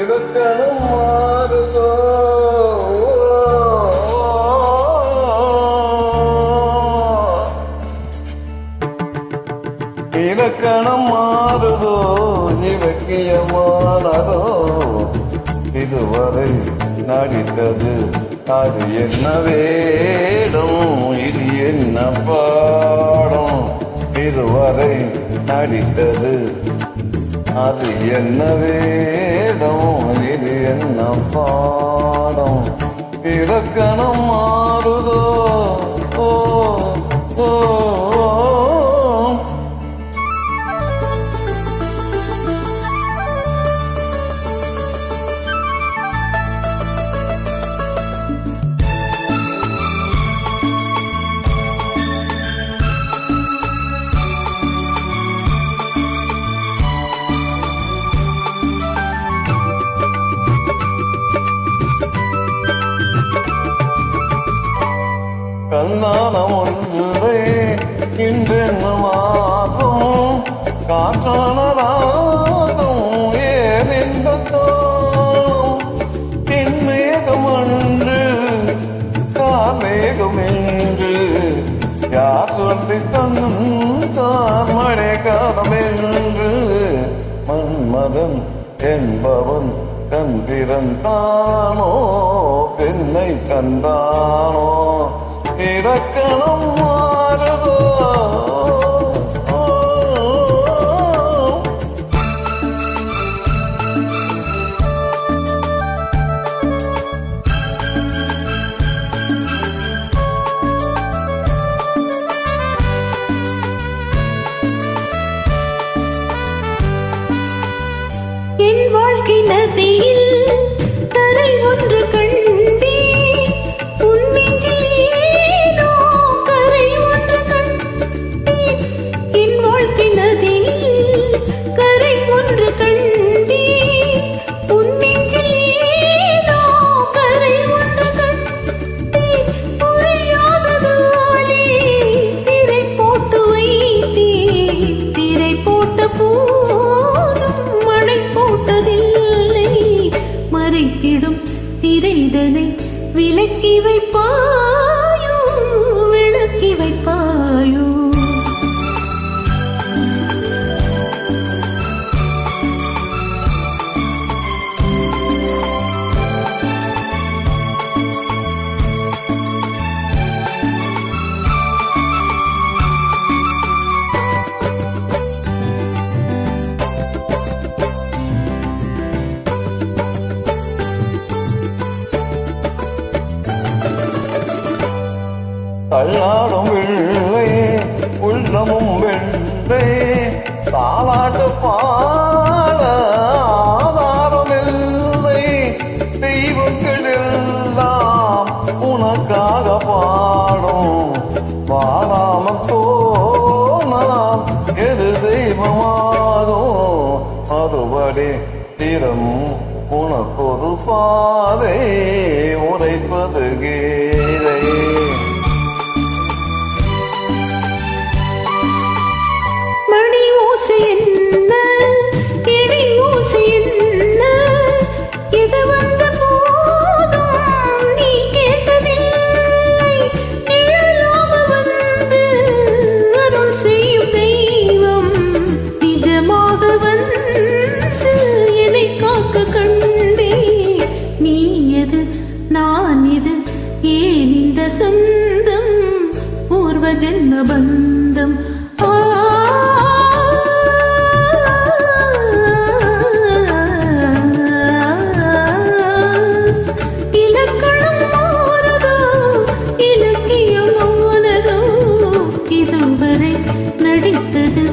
இலக்கணம் மாறுதோ இலக்கணம் மாறுதோ இலக்கியமானதோ இதுவரை நடித்தது அது என்ன வேடம் இது என்ன பாடம் இதுவரை நடித்தது அது என்ன வேடம் இது என்ன பாடம் இலக்கணம் மாறுதோ ஓ ஓ கண்ணானம் ஒன்றே இன்றென்ன மாதம் காற்றானதாகும் ஏன் இந்த காலம் பின்மேகம் அன்று கார்மேகம் என்று யார் சொல்லி தந்தார் மழை காலம் என்று மன்மதன் என்பவன் கந்திரன் தானோ பெண்ணை தந்தானோ இலக்கணம் மாறுதோ என் வாழ்க்கை நதியில் கரை ஒன்று கண்டே உன் நெஞ்சில் ஏனோ கரை ஒன்று கண்டே என் வாழ்க்கை நதியில் கரை ஒன்று கண்டே உன் நெஞ்சில் ஏனோ கரை ஒன்று கண்டே புரியாததாலே திரை போட்டு வைத்தே திரை போட்ட போட்டதில்லை மறைத்திடும் திரைதனை விலக்கி வைப்பாயோ விளக்கி வைப்பாயோ கல்லாடும் வெள்ளை உள்ளமும் வெள்ளை தாலாட்டு பாட ஆதாரம் இல்லை தெய்வங்கள் எல்லாம் உனக்காக பாடும் பாடாமல் போனால் எது தெய்வமாகும் அதுபடி திறம் உனக்கொரு பாதை உரைப்பது கீதை என்ன கிளி ஊசி என்ன இது வந்த போதும் நீ கேட்டதில்லை நிழலாக வந்து அருள் செய்யும் தெய்வம் நிஜமாக வந்து என்னை காக்க கண்டே நீ எது நான் இது ஏன் இந்த சொந்தம் பூர்வ ஜென்ம பந்தம் இதுவரை நடித்தது